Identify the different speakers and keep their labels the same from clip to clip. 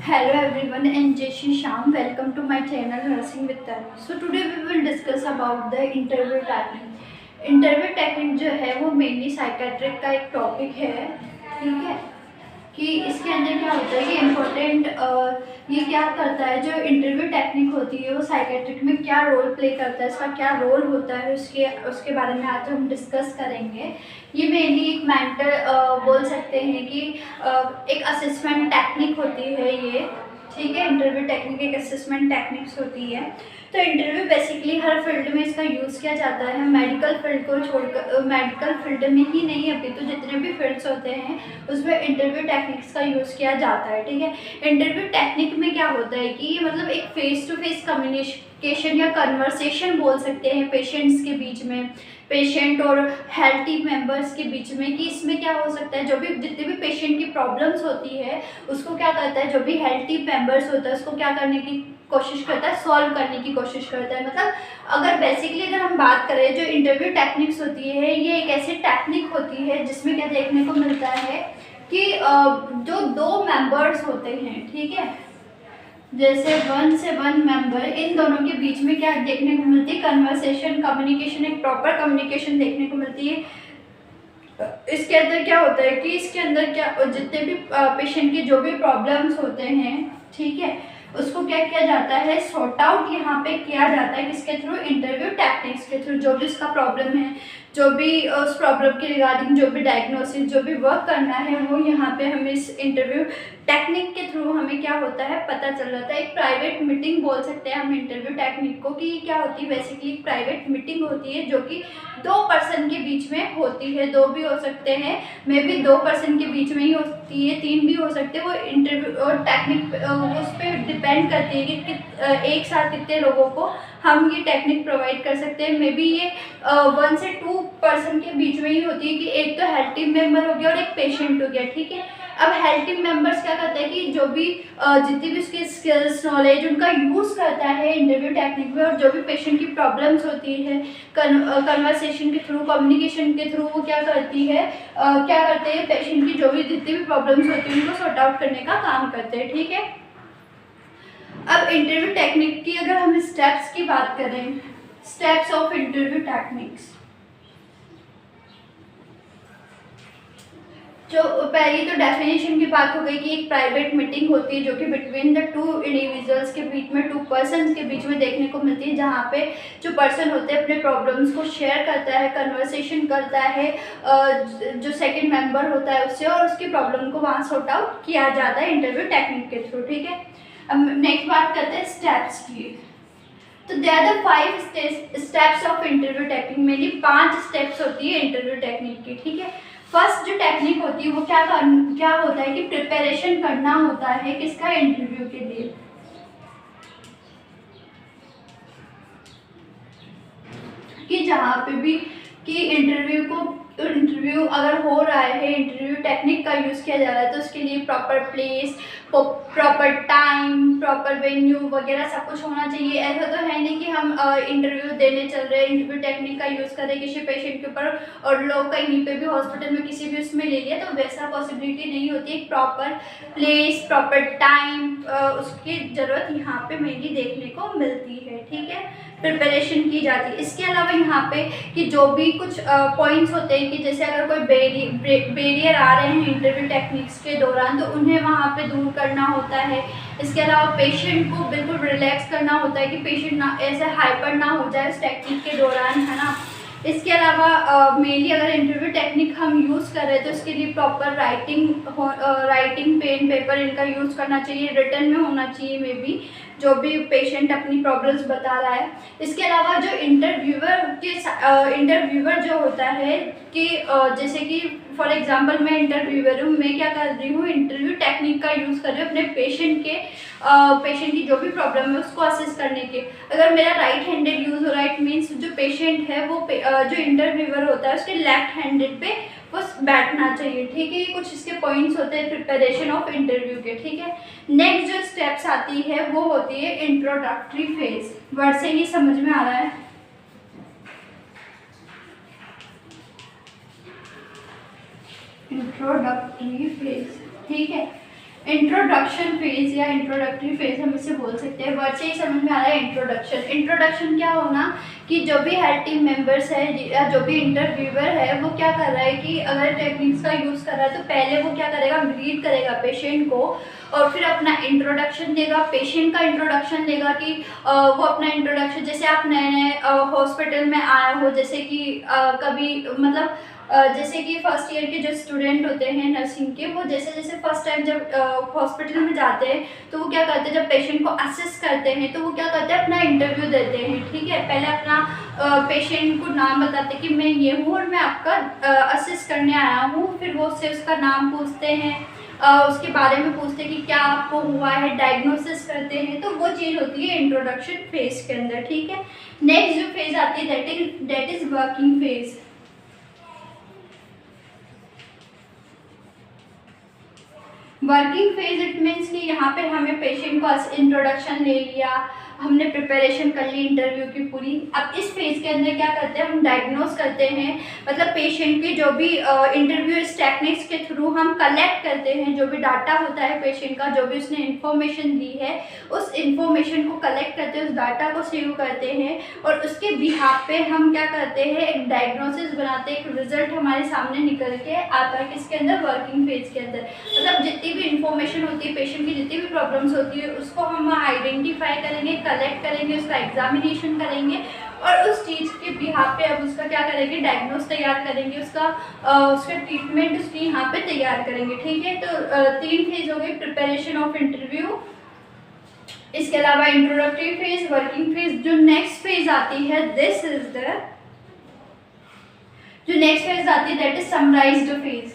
Speaker 1: Hello everyone and Jai Shri Shyam. Welcome to my channel Nursing with Tanu. So today we will discuss about the interview technique. Interview technique जो है वो mainly psychiatric का एक topic है, ठीक है। कि इसके अंदर क्या होता है कि इम्पोर्टेंट ये क्या करता है, जो इंटरव्यू टेक्निक होती है वो साइकेट्रिक में क्या रोल प्ले करता है, इसका क्या रोल होता है, उसके बारे में आज हम डिस्कस करेंगे। ये मेनली एक मेंटल बोल सकते हैं कि एक असेसमेंट टेक्निक होती है ये, ठीक है। इंटरव्यू टेक्निक एक असेसमेंट टेक्निक्स होती है। तो इंटरव्यू बेसिकली हर फील्ड में इसका यूज़ किया जाता है, मेडिकल फील्ड को छोड़कर, मेडिकल फील्ड में ही नहीं, अभी तो जितने भी फील्ड्स होते हैं उसमें इंटरव्यू टेक्निक्स का यूज़ किया जाता है, ठीक है। इंटरव्यू टेक्निक में क्या होता है कि मतलब एक फेस टू फेस कम्युनिकेशन या कन्वर्सेशन बोल सकते हैं पेशेंट्स के बीच में, पेशेंट और हेल्थ टीम मेंबर्स के बीच में, कि इसमें क्या हो सकता है, जो भी जितने भी पेशेंट की प्रॉब्लम्स होती है उसको क्या करता है, जो भी हेल्थ टीम मेंबर्स होता है उसको क्या करने की कोशिश करता है, सॉल्व करने की कोशिश करता है। मतलब अगर बेसिकली अगर हम बात करें, जो इंटरव्यू टेक्निक्स होती है ये एक ऐसी टेक्निक होती है जिसमें क्या देखने को मिलता है कि जो दो मेंबर्स होते हैं, ठीक है, जैसे वन से वन मेंबर, इन दोनों के बीच में क्या देखने को मिलती है, कन्वर्सेशन, कम्युनिकेशन, एक प्रॉपर कम्युनिकेशन देखने को मिलती है। इसके अंदर क्या होता है कि इसके अंदर क्या जितने भी पेशेंट के जो भी प्रॉब्लम्स होते हैं, ठीक है, उसको क्या किया जाता है, सॉर्ट आउट यहाँ पे किया जाता है किसके थ्रू, इंटरव्यू टेक्निक्स के थ्रू। जो भी उसका प्रॉब्लम है, जो भी उस प्रॉब्लम के रिगार्डिंग जो भी डायग्नोसिस, जो भी वर्क करना है वो यहाँ पे हमें इस इंटरव्यू टेक्निक के थ्रू हमें क्या होता है पता चल जाता है। एक प्राइवेट मीटिंग बोल सकते हैं हम इंटरव्यू टेक्निक को, कि क्या होती है बेसिकली एक प्राइवेट मीटिंग होती है जो कि दो पर्सन के बीच में होती है, दो भी हो सकते हैं, मे बी दो पर्सन के बीच में ही होती है, तीन भी हो सकते हैं। वो इंटरव्यू और टेक्निक उस पर डिपेंड करती है कि एक साथ कितने लोगों को हम ये टेक्निक प्रोवाइड कर सकते हैं। मे बी ये 1 से 2 पर्सन के बीच में ही होती है, कि एक तो हेल्थ टीम मेंबर हो गया और एक पेशेंट हो गया, ठीक है। अब हेल्थ टीम मेंबर्स क्या करते हैं कि जो भी जितनी भी उसकी स्किल्स, नॉलेज उनका यूज़ करता है इंटरव्यू टेक्निक में, और जो भी पेशेंट की प्रॉब्लम्स होती है कन्वर्सेशन के थ्रू, कम्युनिकेशन के थ्रू वो क्या करती है, क्या करते हैं, पेशेंट की जो भी जितनी भी प्रॉब्लम्स होती है उनको सॉर्ट आउट करने का काम करते हैं, ठीक है। अब इंटरव्यू टेक्निक की अगर हम स्टेप्स की बात करें, स्टेप्स ऑफ इंटरव्यू टेक्निक्स, जो पहली तो डेफिनेशन की बात हो गई कि एक प्राइवेट मीटिंग होती है जो कि बिटवीन द टू इंडिविजुअल्स के बीच में, टू पर्सन्स के बीच में देखने को मिलती है, जहाँ पे जो पर्सन होते हैं अपने प्रॉब्लम्स को शेयर करता है, कन्वर्सेशन करता है जो सेकंड मेंबर होता है उससे, और उसकी प्रॉब्लम को वहाँ सॉर्ट आउट किया जाता है इंटरव्यू टेक्निक के थ्रू, ठीक है। अब नेक्स्ट बात करते हैं स्टेप्स की। तो they are the 5 steps of interview technique. Mainly 5 steps होती है इंटरव्यू टेक्निक की, ठीक है। फर्स्ट जो टेक्निक होती है वो क्या होता है कि प्रिपरेशन करना होता है किसका, इंटरव्यू के लिए। कि जहाँ पे भी कि इंटरव्यू अगर हो रहा है, इंटरव्यू टेक्निक का यूज़ किया जा रहा है, तो उसके लिए proper place, proper time, proper venue वगैरह सब कुछ होना चाहिए। ऐसा तो है नहीं कि हम इंटरव्यू देने चल रहे हैं, इंटरव्यू टेक्निक का यूज़ करें किसी पेशेंट के ऊपर और लोग कहीं पे भी हॉस्पिटल में किसी भी उसमें ले लिया, तो वैसा पॉसिबिलिटी नहीं होती। एक प्रॉपर प्लेस, प्रॉपर टाइम, उसकी ज़रूरत यहाँ पे मेनली देखने को मिलती है, ठीक है। प्रिपरेशन की जाती है। इसके अलावा यहाँ पे कि जो भी कुछ पॉइंट्स होते हैं, कि जैसे अगर कोई बैरियर आ रहे हैं इंटरव्यू टेक्निक्स के दौरान, तो उन्हें वहाँ पे दूर करना होता है। इसके अलावा पेशेंट को बिल्कुल रिलैक्स करना होता है कि पेशेंट ना ऐसे हाइपर ना हो जाए इस टेक्निक के दौरान, है ना। इसके अलावा मेनली अगर इंटरव्यू टेक्निक हम यूज़ कर रहे हैं तो इसके लिए प्रॉपर राइटिंग पेन पेपर इनका यूज़ करना चाहिए, रिटर्न में होना चाहिए मे बी, जो भी पेशेंट अपनी प्रॉब्लम्स बता रहा है। इसके अलावा जो इंटरव्यूअर जो होता है कि जैसे कि फॉर एग्जांपल मैं इंटरव्यूअर हूँ, मैं क्या कर रही हूँ, इंटरव्यू टेक्निक का यूज़ कर रही हूँ अपने पेशेंट की जो भी प्रॉब्लम है उसको असेस करने के। अगर मेरा राइट हैंडेड यूज़ हो रहा है, इट मीन्स जो पेशेंट है वो जो इंटरव्यूअर होता है उसके लेफ्ट हैंडेड पे वो बैठना चाहिए, ठीक है। ये कुछ इसके पॉइंट्स होते हैं प्रिपरेशन ऑफ इंटरव्यू के, ठीक है। नेक्स्ट जो स्टेप्स आती है वो होती है इंट्रोडक्टरी फेज। वर्ड से ही समझ में आ रहा है, इंट्रोडक्टरी फेज, ठीक है। इंट्रोडक्शन फेज या इंट्रोडक्टरी फेज हम इसे बोल सकते हैं। वर्ड से ही समझ में आ रहा है इंट्रोडक्शन। इंट्रोडक्शन क्या होना कि जो भी हेल्थ टीम मेंबर्स है या जो भी इंटरव्यूअर है वो क्या कर रहा है कि अगर टेक्निक्स का यूज़ कर रहा है तो पहले वो क्या करेगा, ग्रीट करेगा पेशेंट को और फिर अपना इंट्रोडक्शन देगा, पेशेंट का इंट्रोडक्शन देगा कि वो अपना इंट्रोडक्शन, जैसे आप नए नए हॉस्पिटल में आए हो, जैसे कि कभी मतलब जैसे कि फर्स्ट ईयर के जो स्टूडेंट होते हैं नर्सिंग के, वो जैसे जैसे फर्स्ट टाइम जब हॉस्पिटल में जाते हैं तो वो क्या करते हैं, जब पेशेंट को असेस करते हैं तो वो क्या करते हैं, अपना इंटरव्यू देते हैं। ठीक है, पहले अपना पेशेंट को नाम बताते हैं कि मैं ये हूँ और मैं आपका असेस करने आया हूँ, फिर वो उससे उसका नाम पूछते हैं, उसके बारे में पूछते हैं कि क्या आपको हुआ है, डायग्नोसिस करते हैं। तो वो चीज़ होती है इंट्रोडक्शन फेज के अंदर। ठीक है, नेक्स्ट जो फेज आती है that is working phase. Working phase it means कि यहाँ पे हमें पेशेंट को इंट्रोडक्शन ले लिया, हमने प्रिपरेशन कर ली इंटरव्यू की पूरी। अब इस फेज के अंदर क्या करते हैं, हम डायग्नोस करते हैं, मतलब पेशेंट की जो भी इंटरव्यू इस टेक्निक्स के थ्रू हम कलेक्ट करते हैं, जो भी डाटा होता है पेशेंट का, जो भी उसने इन्फॉर्मेशन दी है उस इन्फॉर्मेशन को कलेक्ट करते हैं, उस डाटा को सेव करते हैं और उसके बिहाफ पे हम क्या करते हैं, एक डायग्नोसिस बनाते हैं, एक रिजल्ट हमारे सामने निकल के आता है किसके अंदर, वर्किंग फेज के अंदर। मतलब जितनी भी इंफॉर्मेशन होती है पेशेंट की, जितनी भी प्रॉब्लम्स होती है उसको हम आइडेंटिफाई करेंगे, कलेक्ट करेंगे, उसका एग्जामिनेशन करेंगे और उस चीज़ के बिहाफ पे अब उसका क्या करेंगे, डायग्नोस तैयार करेंगे, उसका ट्रीटमेंट उसकी यहाँ पे तैयार करेंगे। ठीक है, तो 3 फेज हो गई, प्रिपरेशन ऑफ इंटरव्यू, इसके अलावा इंट्रोडक्टरी फेज, वर्किंग फेज। जो नेक्स्ट फेज आती है दिस इज द जो नेक्स्ट फेज आती है that is summarized phase,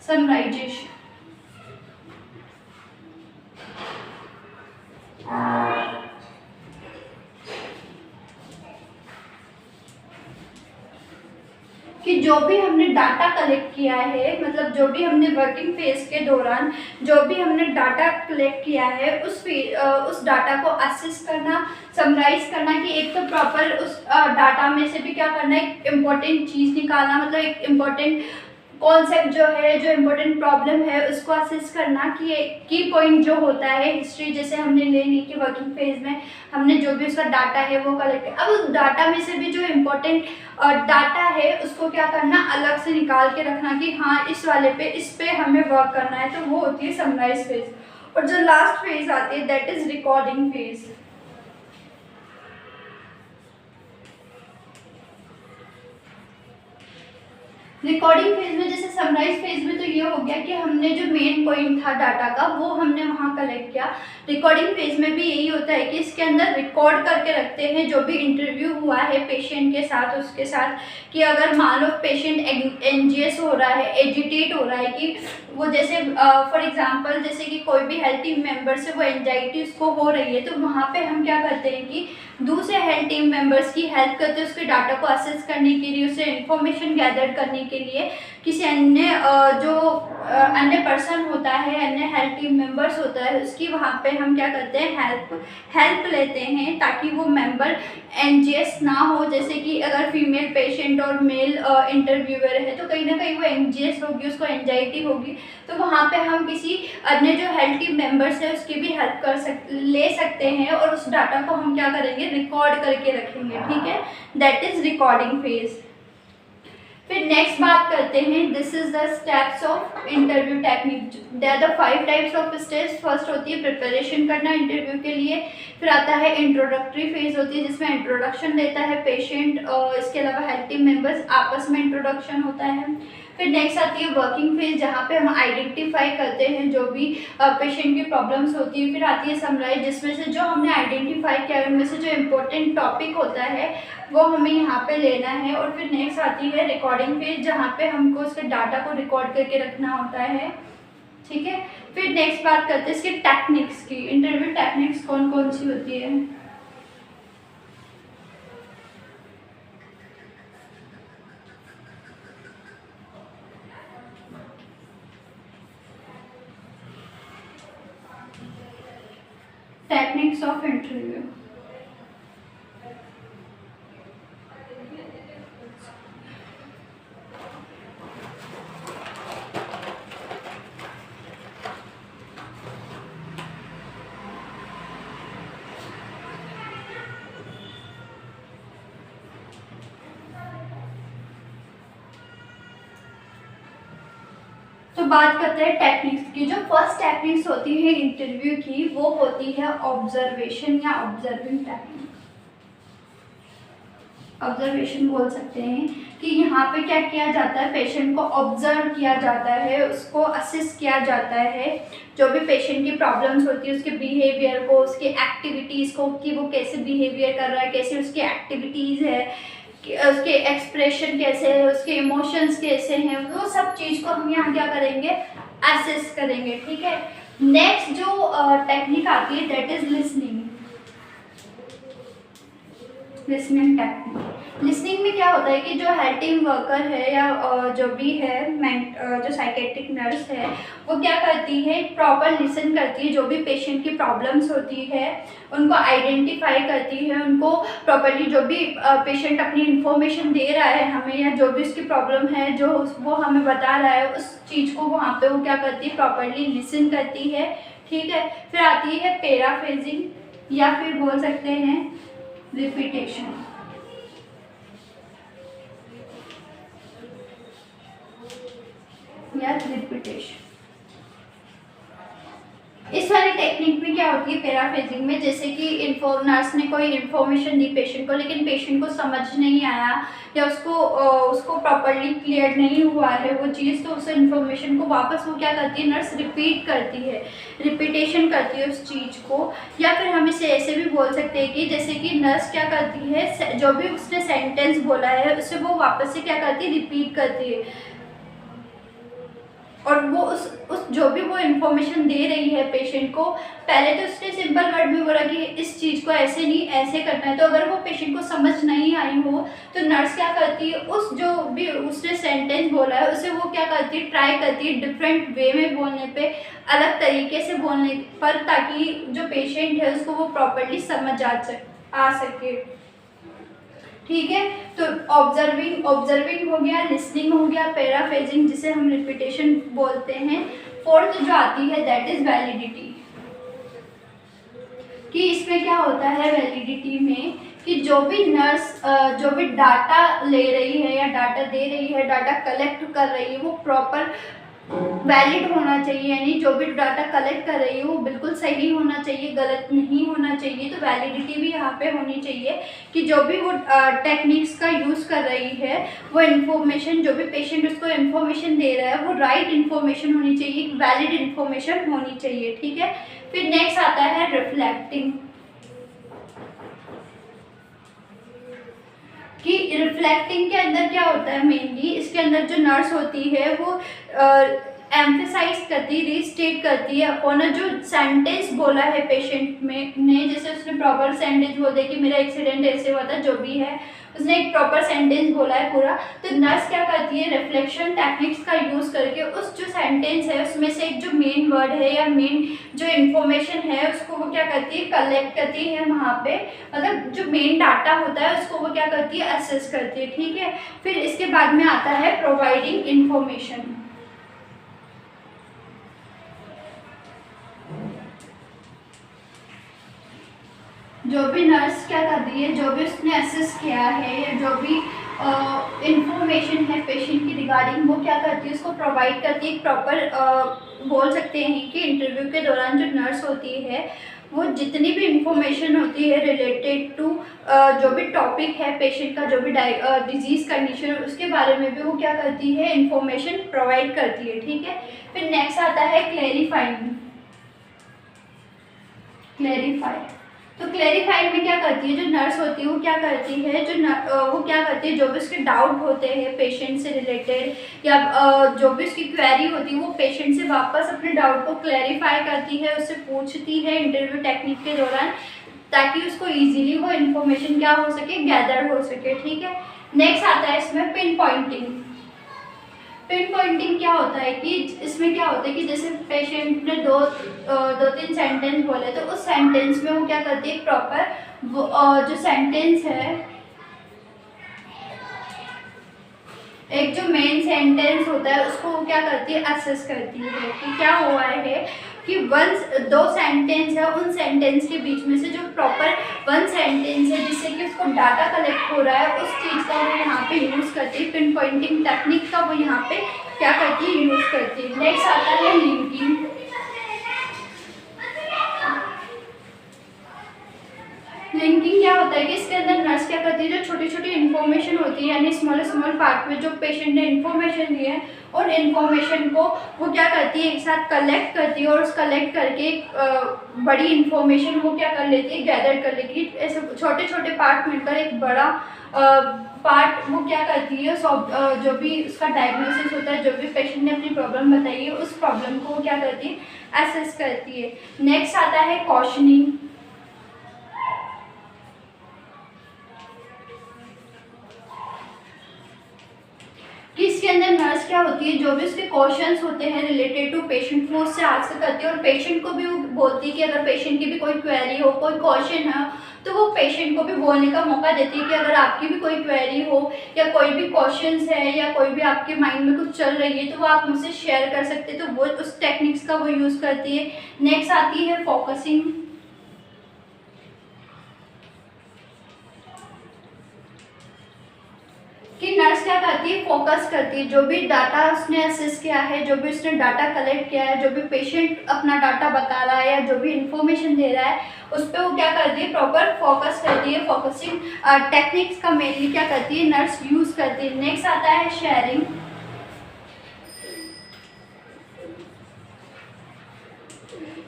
Speaker 1: summarization. कि जो भी हमने डाटा कलेक्ट किया है, मतलब जो भी हमने वर्किंग फेज के दौरान जो भी हमने डाटा कलेक्ट किया है उस डाटा को असेस करना, समराइज करना, कि एक तो प्रॉपर उस डाटा में से भी क्या करना है, एक इम्पॉर्टेंट चीज़ निकालना, मतलब एक इम्पॉर्टेंट कॉन्सेप्ट जो है, जो इम्पोर्टेंट प्रॉब्लम है उसको असेस करना कि की पॉइंट जो होता है, हिस्ट्री जैसे हमने ले ली कि वर्किंग फेज में हमने जो भी उसका डाटा है वो कलेक्ट, अब उस डाटा में से भी जो इम्पोर्टेंट डाटा है उसको क्या करना, अलग से निकाल के रखना कि हाँ इस वाले पे, इस पे हमें वर्क करना है, तो वो होती है समराइज फेज। और जो लास्ट फेज आती है that is recording phase. Recording phase में, जैसे समराइज फेज में तो ये हो गया कि हमने जो मेन पॉइंट था डाटा का वो हमने वहाँ कलेक्ट किया। रिकॉर्डिंग फेज में भी यही होता है कि इसके अंदर रिकॉर्ड करके रखते हैं जो भी इंटरव्यू हुआ है पेशेंट के साथ, उसके साथ, कि अगर मान लो पेशेंट एनजीएस हो रहा है, एजिटेट हो रहा है, कि वो जैसे फॉर एग्जांपल जैसे कि कोई भी हेल्थ टीम मेंबर से वो एंजाइटी उसको हो रही है, तो वहाँ पे हम क्या करते हैं कि दूसरे हेल्थ टीम मेंबर्स की हेल्प करते हैं उसके डाटा को असेस करने के लिए, उसे इन्फॉर्मेशन गैदर करने के लिए। किसी अन्य जो अन्य पर्सन होता है, अन्य हेल्थ टीम मेंबर्स होता है, उसकी वहाँ पे हम क्या करते हैं, हेल्प लेते हैं ताकि वो मेंबर एनजीएस ना हो। जैसे कि अगर फीमेल पेशेंट और मेल इंटरव्यूअर है तो कहीं ना कहीं वो एनजीएस होगी, उसको एंजाइटी होगी, तो वहाँ पे हम किसी अन्य जो हेल्थ टीम मेंबर्स है उसकी भी हेल्प ले सकते हैं और उस डाटा को हम क्या करेंगे, रिकॉर्ड करके रखेंगे। ठीक है, दैट इज रिकॉर्डिंग फेज। फिर नेक्स्ट बात करते हैं, this is the steps of interview technique. There are the 5 types of stage. First होती है प्रिपरेशन करना इंटरव्यू के लिए, फिर आता है इंट्रोडक्टरी फेज होती है जिसमें इंट्रोडक्शन देता है पेशेंट, और इसके अलावा हेल्थ टीम मेंबर्स आपस में इंट्रोडक्शन होता है। फिर नेक्स्ट आती है वर्किंग फेज जहाँ पे हम आइडेंटिफाई करते हैं जो भी पेशेंट की प्रॉब्लम्स होती है। फिर आती है समराइज जिसमें से जो हमने आइडेंटिफाई किया उनमें से जो इम्पोर्टेंट टॉपिक होता है वो हमें यहाँ पे लेना है। और फिर नेक्स्ट आती है रिकॉर्डिंग फेज जहाँ पे हमको उसके डाटा को रिकॉर्ड करके रखना होता है। ठीक है, फिर नेक्स्ट बात करते हैं इसकी टेक्निक्स की। इंटरव्यू टेक्निक्स कौन कौन सी होती है। टेक्निक्स ऑफ इंटरव्यू, तो बात करते हैं टेक्निक्स की। जो फर्स्ट टेक्निक्स होती है इंटरव्यू की वो होती है ऑब्जर्वेशन या ऑब्जर्विंग टेक्निक। ऑब्जर्वेशन बोल सकते हैं कि यहाँ पे क्या किया जाता है, पेशेंट को ऑब्जर्व किया जाता है, उसको असिस्ट किया जाता है। जो भी पेशेंट की प्रॉब्लम्स होती है उसके बिहेवियर को, उसकी एक्टिविटीज़ को, कि वो कैसे बिहेवियर कर रहा है, कैसे उसकी एक्टिविटीज़ है, उसके एक्सप्रेशन कैसे है, उसके इमोशंस कैसे हैं, वो सब चीज़ को हम यहाँ क्या करेंगे, असेस करेंगे। ठीक है। नेक्स्ट जो टेक्निक आती है that is listening. Listening technique. Listening में क्या होता है कि जो हेल्थ टीम वर्कर है या जो भी है जो साइकेट्रिक नर्स है वो क्या करती है, प्रॉपर लिसन करती है। जो भी पेशेंट की प्रॉब्लम्स होती है उनको आइडेंटिफाई करती है, उनको प्रॉपरली जो भी पेशेंट अपनी इंफॉर्मेशन दे रहा है हमें या जो भी उसकी प्रॉब्लम है जो वो हमें बता रहा है उस चीज़ को वहाँ पे वो क्या करती है, प्रॉपरली लिसन करती है। ठीक है। फिर आती है पैराफ्रेजिंग या फिर बोल सकते हैं रिपीटेशन। या रिपीटेशन। इस वाली टेक्निक में क्या होती है पैराफ्रेजिंग में, जैसे कि नर्स ने कोई इन्फॉर्मेशन दी पेशेंट को लेकिन पेशेंट को समझ नहीं आया या उसको प्रॉपरली क्लियर नहीं हुआ है वो चीज़, तो उस इन्फॉर्मेशन को वापस वो क्या करती है, नर्स रिपीट करती है, रिपीटेशन करती है उस चीज़ को। या फिर हम इसे ऐसे भी बोल सकते हैं कि जैसे कि नर्स क्या करती है, जो भी उसने सेंटेंस बोला है उसे वो वापस से क्या करती है, रिपीट करती है। और वो उस जो भी वो इन्फॉर्मेशन दे रही है पेशेंट को, पहले तो उसने सिंपल वर्ड में बोला कि इस चीज़ को ऐसे नहीं ऐसे करना है, तो अगर वो पेशेंट को समझ नहीं आई हो तो नर्स क्या करती है, उस जो भी उसने सेंटेंस बोला है उसे वो क्या करती है, ट्राई करती है डिफरेंट वे में बोलने पे, अलग तरीके से बोलने पर, ताकि जो पेशेंट है उसको वो प्रॉपरली समझ आ सके। ठीक है। तो ऑब्जर्विंग हो गया, लिसनिंग हो गया, पैराफ्रेजिंग जिसे हम रिपीटेशन बोलते हैं। फोर्थ जो आती है दैट इज वैलिडिटी। कि इसमें क्या होता है वैलिडिटी में कि जो भी नर्स जो भी डाटा ले रही है या डाटा दे रही है, डाटा कलेक्ट कर रही है, वो प्रॉपर वैलिड होना चाहिए, यानी जो भी डाटा कलेक्ट कर रही है वो बिल्कुल सही होना चाहिए, गलत नहीं होना चाहिए। तो वैलिडिटी भी यहाँ पे होनी चाहिए कि जो भी वो टेक्निक्स का यूज़ कर रही है वो इन्फॉर्मेशन, जो भी पेशेंट उसको इन्फॉर्मेशन दे रहा है वो राइट इन्फॉर्मेशन होनी चाहिए, वैलिड इन्फॉर्मेशन होनी चाहिए। ठीक है। फिर नेक्स्ट आता है रिफ्लेक्टिंग। कि रिफ्लेक्टिंग के अंदर क्या होता है, मेनली इसके अंदर जो नर्स होती है वो एम्फेसाइज करती है, रीस्टेट करती है अपॉन जो सेंटेंस बोला है पेशेंट में ने, जैसे उसने प्रॉपर सेंटेंस बोल दिया कि मेरा एक्सीडेंट ऐसे हुआ था, जो भी है उसने एक प्रॉपर सेंटेंस बोला है पूरा, तो नर्स क्या करती है रिफ्लेक्शन टेक्निक्स का यूज़ करके उस जो सेंटेंस है उसमें से एक जो मेन वर्ड है या मेन जो इन्फॉर्मेशन है उसको वो क्या करती है, कलेक्ट करती है वहाँ पे, मतलब जो मेन डाटा होता है उसको वो क्या करती है, असेस करती है। ठीक है। फिर इसके बाद में आता है प्रोवाइडिंग इन्फॉर्मेशन। जो भी नर्स क्या कर रही है, जो भी उसने असेस किया है या जो भी इंफॉर्मेशन है पेशेंट की रिगार्डिंग, वो क्या करती है, उसको प्रोवाइड करती है। प्रॉपर बोल सकते हैं कि इंटरव्यू के दौरान जो नर्स होती है वो जितनी भी इंफॉर्मेशन होती है रिलेटेड टू जो भी टॉपिक है पेशेंट का, जो भी डिजीज़ कंडीशन उसके बारे में भी वो क्या करती है, इंफॉर्मेशन प्रोवाइड करती है। ठीक है। फिर नेक्स्ट आता है क्लैरिफाइंग। तो क्लैरिफाइड में क्या करती है, जो नर्स होती है वो क्या करती है, वो क्या करती है, जो भी उसके डाउट होते हैं पेशेंट से रिलेटेड या जो भी उसकी क्वेरी होती है वो पेशेंट से वापस अपने डाउट को क्लैरिफाई करती है, उससे पूछती है इंटरव्यू टेक्निक के दौरान, ताकि उसको इजीली वो इन्फॉर्मेशन क्या हो सके, गैदर हो सके। ठीक है। नेक्स्ट आता है इसमें पिन पॉइंटिंग। पिन पॉइंटिंग क्या होता है कि इसमें क्या होता है कि जैसे पेशेंट ने दो तीन सेंटेंस बोले तो उस सेंटेंस में वो क्या करती है, प्रॉपर जो सेंटेंस है, एक जो मेन सेंटेंस होता है उसको वो क्या करती है, असेस करती है कि क्या हुआ है कि दो सेंटेंस है, उन सेंटेंस के बीच में से जो प्रॉपर वन सेंटेंस है जिससे कि उसको डाटा कलेक्ट हो रहा है उस चीज़ का वो यहाँ पे यूज़ करती है, पिन पॉइंटिंग टेक्निक का वो यहाँ पे क्या करती है, यूज़ करती है। नेक्स्ट आता है लिंकिंग। लिंकिंग क्या होता है कि इसके अंदर नर्स क्या करती है, जो छोटी छोटी इन्फॉर्मेशन होती है यानी स्मॉल स्मॉल पार्ट में जो पेशेंट ने इन्फॉर्मेशन दी है और इन्फॉर्मेशन को वो क्या करती है, एक साथ कलेक्ट करती है और उस कलेक्ट करके एक बड़ी इन्फॉर्मेशन वो क्या कर लेती है, गैदर कर लेती है। ऐसे छोटे छोटे पार्ट मिलकर एक बड़ा पार्ट वो क्या करती है, जो भी उसका डायग्नोसिस होता है, जो भी पेशेंट ने अपनी प्रॉब्लम बताई है उस प्रॉब्लम को वो क्या करती है, एसेस करती है। नेक्स्ट आता है क्वेश्चनिंग। कि इसके अंदर नर्स क्या होती है, जो भी उसके क्वेश्चंस होते हैं रिलेटेड टू पेशेंट वो उससे आंसर करती है और पेशेंट को भी वो बोलती है कि अगर पेशेंट की भी कोई क्वेरी हो, कोई क्वेश्चन है तो वो पेशेंट को भी बोलने का मौका देती है कि अगर आपकी भी कोई क्वेरी हो या कोई भी क्वेश्चंस है या कोई भी आपके माइंड में कुछ चल रही है तो वो आप मुझसे शेयर कर सकते हैं। तो वो उस टेक्निक्स का वो यूज़ करती है। नेक्स्ट आती है फोकसिंग। कि नर्स क्या करती है, फोकस करती है। जो भी डाटा उसने असेस किया है, जो भी उसने डाटा कलेक्ट किया है, जो भी पेशेंट अपना डाटा बता रहा है या जो भी इंफॉर्मेशन दे रहा है उस पर वो क्या करती है, प्रॉपर फोकस करती है। फोकसिंग टेक्निक्स का मेनली क्या करती है, नर्स यूज़ करती है। नेक्स्ट आता है शेयरिंग।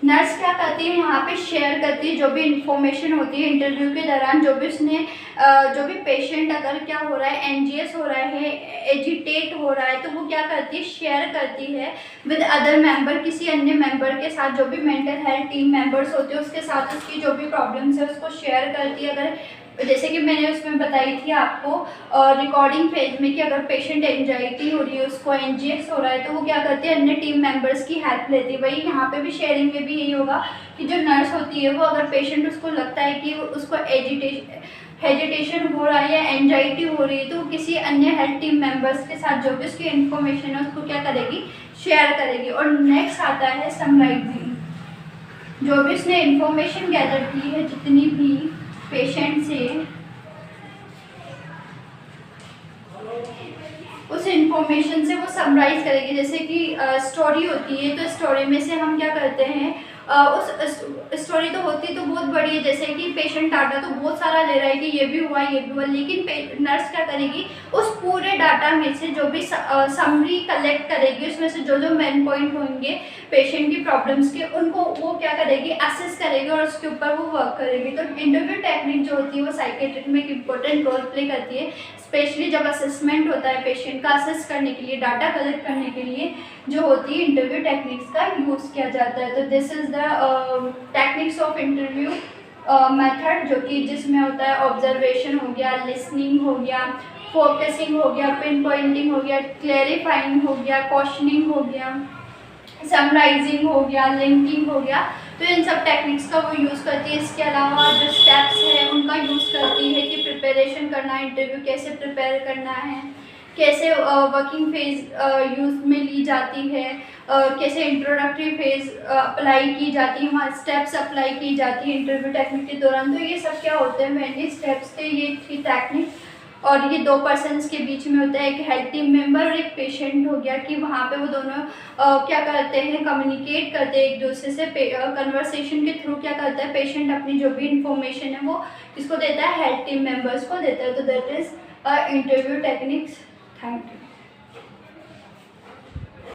Speaker 1: नर्स क्या करती है, यहाँ पे शेयर करती है जो भी इंफॉर्मेशन होती है इंटरव्यू के दौरान। जो भी उसने जो भी पेशेंट अगर क्या हो रहा है, एनजीएस हो रहा है, एजिटेट हो रहा है, तो वो क्या करती है, शेयर करती है विद अदर मेंबर, किसी अन्य मेंबर के साथ। जो भी मेंटल हेल्थ टीम मेंबर्स होते हैं उसके साथ उसकी जो भी प्रॉब्लम्स है उसको शेयर करती है। अगर जैसे कि मैंने उसमें बताई थी आपको रिकॉर्डिंग फेज में कि अगर पेशेंट एंजाइटी हो रही है, उसको एनजीएस हो रहा है, तो वो क्या करती है, अन्य टीम मेंबर्स की हेल्प लेती है। वही यहाँ पे भी शेयरिंग में भी यही होगा कि जो नर्स होती है वो अगर पेशेंट उसको लगता है कि उसको हेजिटेशन हो रहा है या एंजाइटी हो रही है तो वो किसी अन्य हेल्थ टीम मेंबर्स के साथ जो भी उसकी इन्फॉर्मेशन है उसको क्या करेगी, शेयर करेगी। और नेक्स्ट आता है समराइजिंग। जो भी उसने इन्फॉर्मेशन गैदर की है जितनी भी पेशेंट से, उस इंफॉर्मेशन से वो समराइज करेगी। जैसे कि स्टोरी होती है तो स्टोरी में से हम क्या करते हैं, उस स्टोरी तो होती तो बहुत बड़ी है, जैसे कि पेशेंट डाटा तो बहुत सारा दे रहा है कि ये भी हुआ ये भी हुआ, लेकिन नर्स क्या करेगी, उस पूरे डाटा में से जो भी समरी कलेक्ट करेगी उसमें से जो जो मेन पॉइंट होंगे पेशेंट की प्रॉब्लम्स के, उनको वो क्या करेगी, असेस करेगी और उसके ऊपर वो वर्क करेगी। तो इंटरव्यू टेक्निक जो होती है वो साइकेट्रिक में एक इंपॉर्टेंट रोल प्ले करती है, स्पेशली जब असेसमेंट होता है पेशेंट का असेस करने के लिए, डाटा कलेक्ट करने के लिए जो होती है इंटरव्यू टेक्निक्स का यूज़ किया जाता है। तो this is the techniques of interview method, जो कि जिसमें होता है ऑब्जर्वेशन हो गया, लिसनिंग हो गया, फोकसिंग हो गया, पिन पॉइंटिंग हो गया, क्लेरिफाइंग हो गया, क्वेश्चनिंग हो गया, समराइजिंग हो गया, लिंकिंग हो गया। तो इन सब टेक्निक्स का वो यूज़ करती है। इसके अलावा जो स्टेप्स हैं उनका यूज़ करती है कि प्रिपरेशन करना है, इंटरव्यू कैसे प्रिपेयर करना है, कैसे वर्किंग फेज़ यूज़ में ली जाती है, कैसे इंट्रोडक्टरी फेज़ अप्लाई की जाती है, वहाँ स्टेप्स अप्लाई की जाती है इंटरव्यू टेक्निक के दौरान। तो ये सब क्या होते हैं, मेनली स्टेप्स थे ये थी टेक्निक। और ये दो पर्सन्स के बीच में होता है, एक हेल्थ टीम मेंबर और एक पेशेंट हो गया, कि वहाँ पे वो दोनों क्या करते हैं, कम्युनिकेट करते हैं एक दूसरे से। कन्वर्सेशन के थ्रू क्या करता है, पेशेंट अपनी जो भी इंफॉर्मेशन है वो किसको देता है, हेल्थ टीम मेंबर्स को देता है। तो that is interview techniques. Thank you.